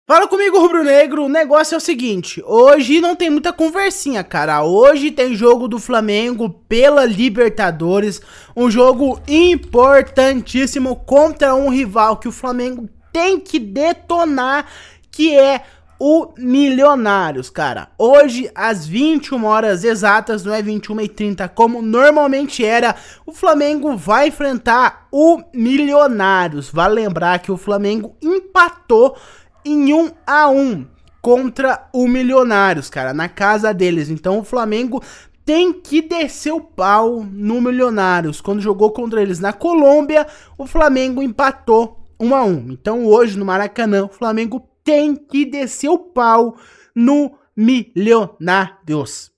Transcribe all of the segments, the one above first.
Fala comigo, rubro-negro, o negócio é o seguinte, hoje não tem muita conversinha, cara, hoje tem jogo do Flamengo pela Libertadores, um jogo importantíssimo contra um rival que o Flamengo tem que detonar, que é o Milionários, cara. Hoje, às 21 horas exatas, não é 21h30 como normalmente era, o Flamengo vai enfrentar o Milionários. Vale lembrar que o Flamengo empatou em 1-1 contra o Milionários, cara, na casa deles. Então o Flamengo tem que descer o pau no Milionários. Quando jogou contra eles na Colômbia, o Flamengo empatou 1-1. Então hoje no Maracanã, o Flamengo tem que descer o pau no Milionários.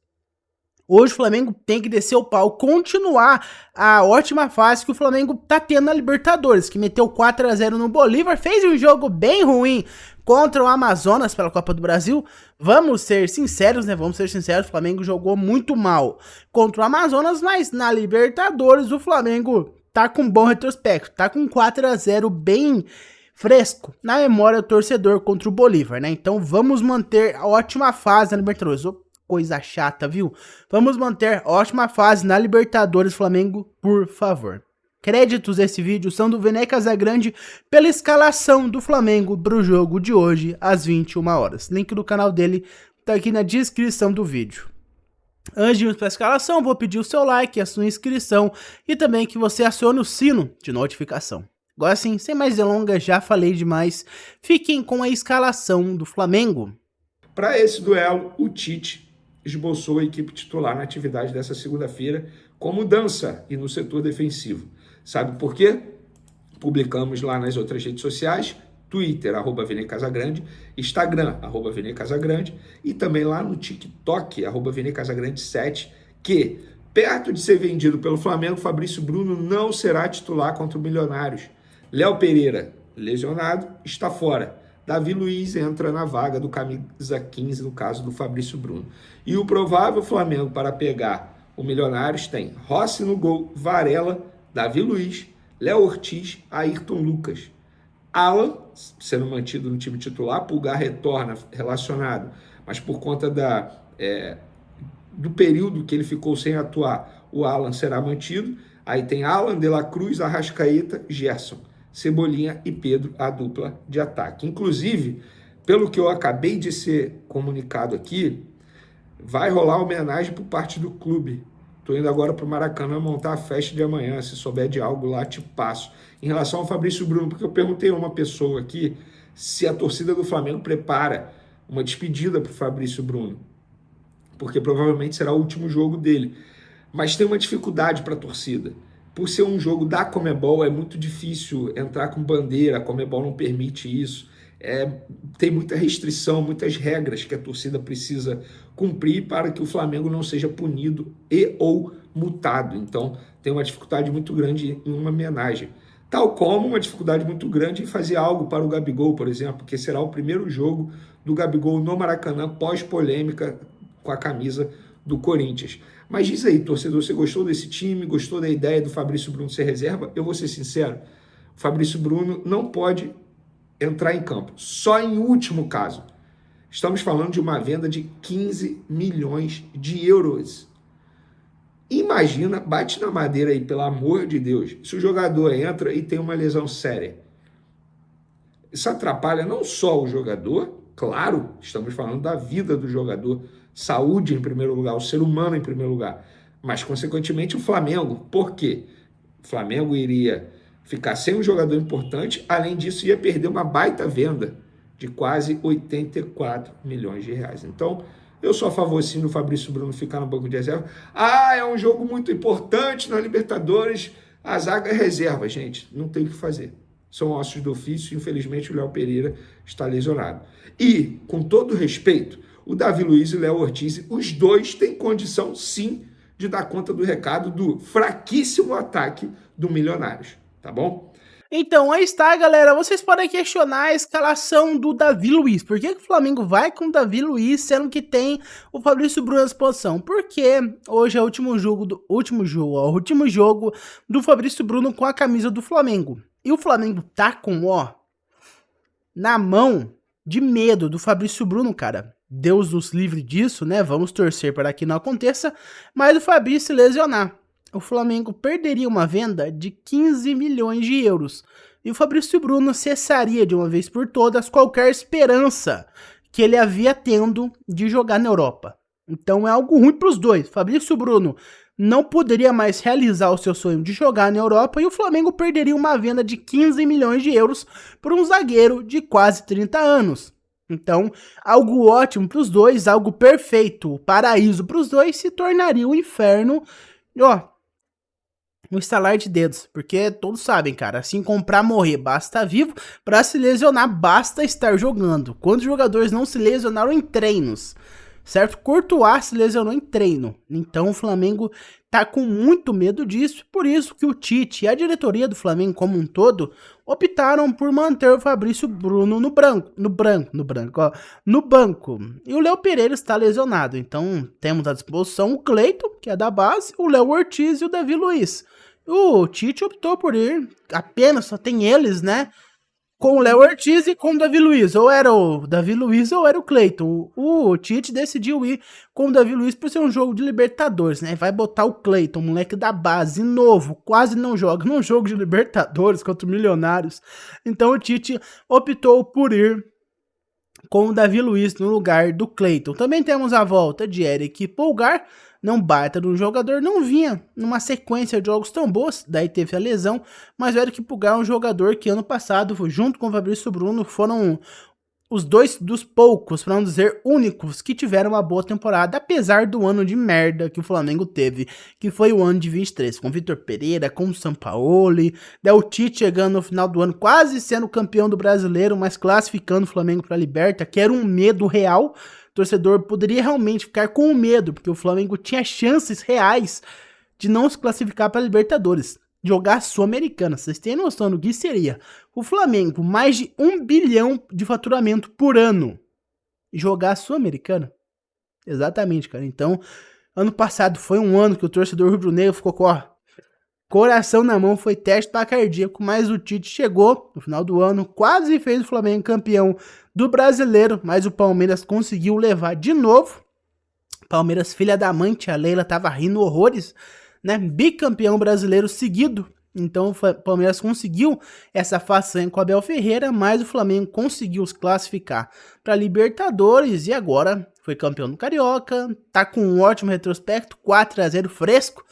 Hoje o Flamengo tem que descer o pau, continuar a ótima fase que o Flamengo tá tendo na Libertadores, que meteu 4-0 no Bolívar, fez um jogo bem ruim contra o Amazonas pela Copa do Brasil. Vamos ser sinceros, né? Vamos ser sinceros, o Flamengo jogou muito mal contra o Amazonas, mas na Libertadores o Flamengo tá com bom retrospecto, tá com 4-0 bem fresco na memória do torcedor contra o Bolívar, né? Então vamos manter a ótima fase na Libertadores. Coisa chata, viu? Vamos manter ótima fase na Libertadores, Flamengo, por favor. Créditos desse vídeo são do Vene Casagrande pela escalação do Flamengo para o jogo de hoje, às 21 horas. Link do canal dele tá aqui na descrição do vídeo. Antes de irmos para a escalação, vou pedir o seu like, a sua inscrição e também que você acione o sino de notificação. Agora sim, sem mais delongas, já falei demais. Fiquem com a escalação do Flamengo. Para esse duelo, o Tite esboçou a equipe titular na atividade dessa segunda-feira com mudança e no setor defensivo. Sabe por quê? Publicamos lá nas outras redes sociais, Twitter, @VeneCasagrande, Instagram, @VeneCasagrande e também lá no TikTok, @VeneCasagrande7, que, perto de ser vendido pelo Flamengo, Fabrício Bruno não será titular contra o Milionários. Léo Pereira, lesionado, está fora. Davi Luiz entra na vaga do camisa 15, no caso do Fabrício Bruno. E o provável Flamengo para pegar o Milionários tem Rossi no gol, Varela, Davi Luiz, Léo Ortiz, Ayrton Lucas. Alan, sendo mantido no time titular, Pulgar retorna relacionado, mas por conta do período que ele ficou sem atuar, o Alan será mantido. Aí tem Alan, De La Cruz, Arrascaeta, Gerson, Cebolinha e Pedro, a dupla de ataque. Inclusive, pelo que eu acabei de ser comunicado aqui, vai rolar homenagem por parte do clube. Estou indo agora para o Maracanã montar a festa de amanhã. Se souber de algo lá, te passo. Em relação ao Fabrício Bruno, porque eu perguntei a uma pessoa aqui se a torcida do Flamengo prepara uma despedida para o Fabrício Bruno, porque provavelmente será o último jogo dele. Mas tem uma dificuldade para a torcida. Por ser um jogo da Conmebol, é muito difícil entrar com bandeira, a Conmebol não permite isso. Tem muita restrição, muitas regras que a torcida precisa cumprir para que o Flamengo não seja punido e ou multado. Então, tem uma dificuldade muito grande em uma homenagem. Tal como uma dificuldade muito grande em fazer algo para o Gabigol, por exemplo, que será o primeiro jogo do Gabigol no Maracanã pós-polêmica com a camisa do Corinthians. Mas diz aí, torcedor, você gostou desse time? Gostou da ideia do Fabrício Bruno ser reserva? Eu vou ser sincero, o Fabrício Bruno não pode entrar em campo, só em último caso. Estamos falando de uma venda de 15 milhões de euros. Imagina, bate na madeira aí, pelo amor de Deus, se o jogador entra e tem uma lesão séria. Isso atrapalha não só o jogador, claro, estamos falando da vida do jogador, saúde em primeiro lugar, o ser humano em primeiro lugar, mas consequentemente o Flamengo. Por quê? O Flamengo iria ficar sem um jogador importante, além disso ia perder uma baita venda de quase 84 milhões de reais. Então, eu sou a favor sim do Fabrício Bruno ficar no banco de reserva. É um jogo muito importante na Libertadores, a zaga é reserva, gente, não tem o que fazer. São ossos do ofício, infelizmente o Léo Pereira está lesionado. E, com todo respeito, o Davi Luiz e o Léo Ortiz, os dois têm condição, sim, de dar conta do recado do fraquíssimo ataque do Milionários, tá bom? Então, aí está, galera. Vocês podem questionar a escalação do Davi Luiz. Por que o Flamengo vai com o Davi Luiz, sendo que tem o Fabrício Bruno à disposição? Porque hoje é o último jogo do Fabrício Bruno com a camisa do Flamengo. E o Flamengo tá com, na mão, de medo do Fabrício Bruno, cara. Deus nos livre disso, né? Vamos torcer para que não aconteça, mas o Fabrício se lesionar. O Flamengo perderia uma venda de 15 milhões de euros. E o Fabrício Bruno cessaria de uma vez por todas qualquer esperança que ele havia tendo de jogar na Europa. Então é algo ruim para os dois. Fabrício Bruno não poderia mais realizar o seu sonho de jogar na Europa e o Flamengo perderia uma venda de 15 milhões de euros por um zagueiro de quase 30 anos. Então, algo ótimo para os dois, algo perfeito, o paraíso para os dois, se tornaria um inferno, ó, um estalar de dedos, porque todos sabem, cara, assim como pra morrer basta estar vivo, pra se lesionar basta estar jogando. Quantos jogadores não se lesionaram em treinos? Certo? Courtois se lesionou em treino. Então o Flamengo tá com muito medo disso. Por isso que o Tite e a diretoria do Flamengo como um todo optaram por manter o Fabrício Bruno no banco. E o Léo Pereira está lesionado. Então temos à disposição o Cleiton, que é da base, o Léo Ortiz e o Davi Luiz. O Tite optou por ir, apenas só tem eles, né? Com o Léo Ortiz e com o Davi Luiz. Ou era o Davi Luiz ou era o Cleiton. O Tite decidiu ir com o Davi Luiz por ser um jogo de Libertadores, né? Vai botar o Cleiton, moleque da base, novo, quase não joga num jogo de Libertadores contra o Milionários. Então o Tite optou por ir com o Davi Luiz no lugar do Cleiton. Também temos a volta de Eric Pulgar, não baita do jogador, não vinha numa sequência de jogos tão boas, daí teve a lesão, mas o Eric Pulgar é um jogador que ano passado, junto com o Fabrício Bruno, foram os dois dos poucos, para não dizer únicos, que tiveram uma boa temporada, apesar do ano de merda que o Flamengo teve, que foi o ano de 23, com Vitor Pereira, com o Sampaoli, daí o Tite chegando no final do ano, quase sendo campeão do Brasileiro, mas classificando o Flamengo para a Liberta, que era um medo real. O torcedor poderia realmente ficar com medo, porque o Flamengo tinha chances reais de não se classificar para a Libertadores, jogar a Sul-Americana. Vocês têm noção do que seria o Flamengo, mais de 1 bilhão de faturamento por ano, jogar a Sul-Americana? Exatamente, cara. Então, ano passado foi um ano que o torcedor rubro-negro ficou com coração na mão, foi teste para cardíaco, mas o Tite chegou no final do ano, quase fez o Flamengo campeão do Brasileiro, mas o Palmeiras conseguiu levar de novo. Palmeiras, filha da mãe, tia Leila tava rindo horrores, né? Bicampeão brasileiro seguido. Então o Palmeiras conseguiu essa façanha com o Abel Ferreira, mas o Flamengo conseguiu se classificar para Libertadores e agora foi campeão do Carioca, tá com um ótimo retrospecto, 4-0 fresco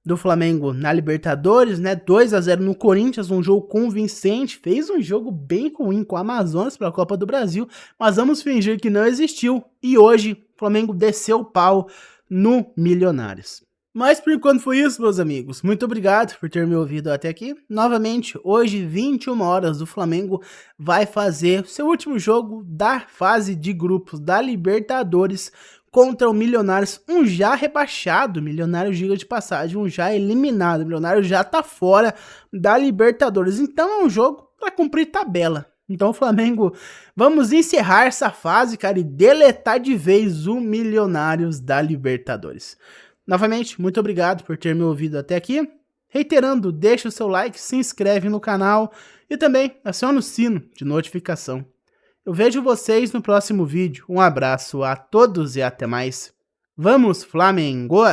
do Flamengo na Libertadores, né? 2-0 no Corinthians, um jogo convincente, fez um jogo bem ruim com o Amazonas pela Copa do Brasil, mas vamos fingir que não existiu e hoje o Flamengo desceu o pau no Milionários. Mas por enquanto foi isso, meus amigos. Muito obrigado por ter me ouvido até aqui. Novamente, hoje, 21 horas, o Flamengo vai fazer seu último jogo da fase de grupos da Libertadores contra o Milionários, um já rebaixado, Milionário, diga de passagem, um já eliminado, Milionário já tá fora da Libertadores. Então é um jogo para cumprir tabela. Então o Flamengo, vamos encerrar essa fase, cara, e deletar de vez o Milionários da Libertadores. Novamente, muito obrigado por ter me ouvido até aqui. Reiterando, deixa o seu like, se inscreve no canal e também aciona o sino de notificação. Eu vejo vocês no próximo vídeo. Um abraço a todos e até mais. Vamos, Flamengo!